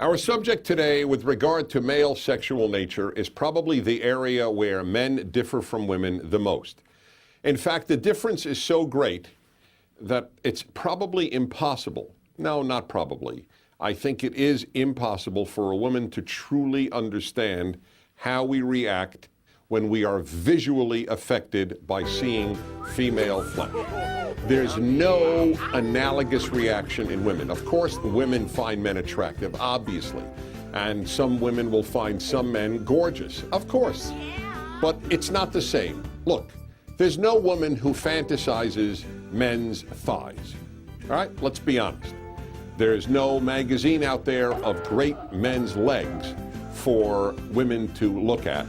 Our subject today with regard to male sexual nature is probably the area where men differ from women the most. In fact, the difference is so great that it's probably impossible. No, not probably. I think it is impossible for a woman to truly understand how we react when we are visually affected by seeing female flesh. There's no analogous reaction in women. Of course, women find men attractive, obviously. And some women will find some men gorgeous, of course. But it's not the same. Look, there's no woman who fantasizes men's thighs. All right, let's be honest. There's no magazine out there of great men's legs for women to look at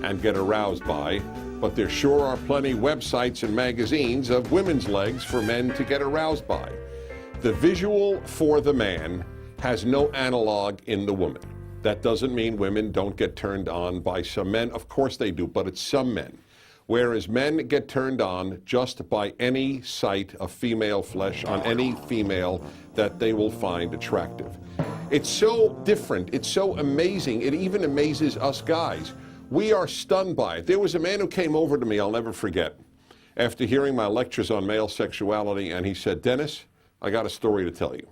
and get aroused by, but there sure are plenty websites and magazines of women's legs for men to get aroused by. The visual for the man has no analog in the woman. That doesn't mean women don't get turned on by some men. Of course they do, but it's some men. Whereas men get turned on just by any sight of female flesh on any female that they will find attractive. It's so different. It's so amazing. It even amazes us guys. We are stunned by it. There was a man who came over to me, I'll never forget, after hearing my lectures on male sexuality, and he said, "Dennis, I got a story to tell you."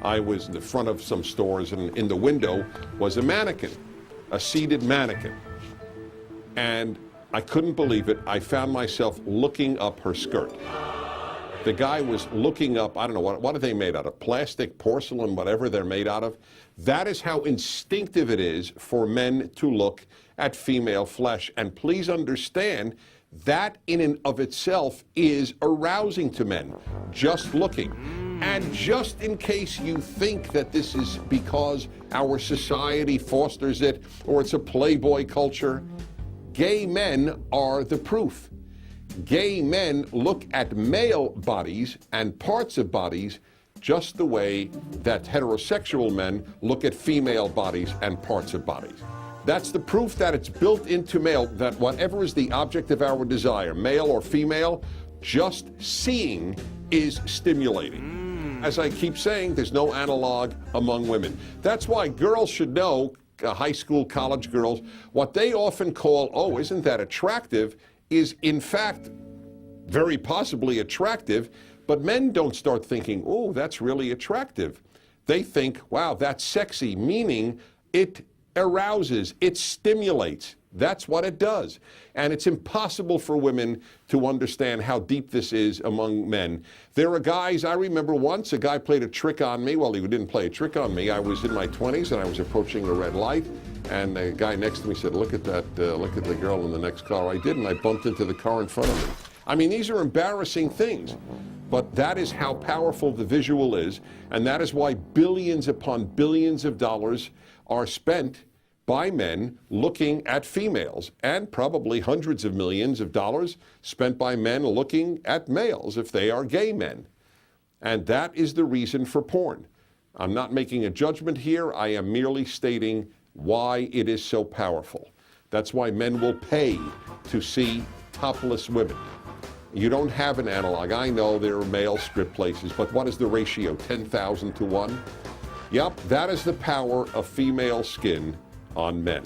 I was in the front of some stores, and in the window was a mannequin, a seated mannequin. And I couldn't believe it. I found myself looking up her skirt. The guy was looking up, I don't know, what are they made out of? Plastic, porcelain, whatever they're made out of. That is how instinctive it is for men to look at female flesh. And please understand, that in and of itself is arousing to men, just looking. And just in case you think that this is because our society fosters it or it's a playboy culture, gay men are the proof. Gay men look at male bodies and parts of bodies just the way that heterosexual men look at female bodies and parts of bodies. That's the proof that it's built into male, that whatever is the object of our desire, male or female, just seeing is stimulating. As I keep saying, there's no analog among women. That's why girls should know, high school, college girls, what they often call, "Oh, isn't that attractive?" is in fact very possibly attractive, but men don't start thinking, "Oh, that's really attractive." They think, "Wow, that's sexy," meaning it arouses, it stimulates. That's what it does. And it's impossible for women to understand how deep this is among men. There are guys, I remember once a guy played a trick on me. Well, he didn't play a trick on me. I was in my 20s and I was approaching a red light, and the guy next to me said, look at that, look at the girl in the next car. I did, and I bumped into the car in front of me. I mean, these are embarrassing things, but that is how powerful the visual is, and that is why billions upon billions of dollars are spent by men looking at females, and probably hundreds of millions of dollars spent by men looking at males if they are gay men. And that is the reason for porn. I'm not making a judgment here. I am merely stating why it is so powerful. That's why men will pay to see topless women. You don't have an analog. I know there are male strip places, but what is the ratio, 10,000 to 1? Yep, that is the power of female skin on men.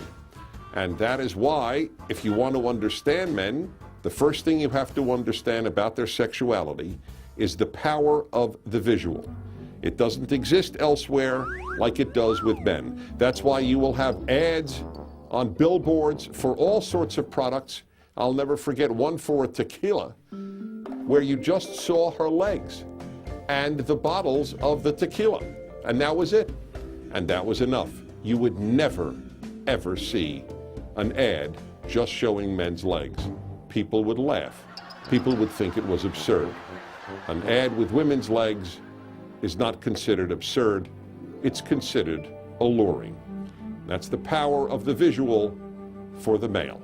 And that is why, if you want to understand men, the first thing you have to understand about their sexuality is the power of the visual. It doesn't exist elsewhere like it does with men. That's why you will have ads on billboards for all sorts of products. I'll never forget one for a tequila, where you just saw her legs and the bottles of the tequila. And that was it. And that was enough. You would never, ever see an ad just showing men's legs. People would laugh. People would think it was absurd. An ad with women's legs is not considered absurd. It's considered alluring. That's the power of the visual for the male.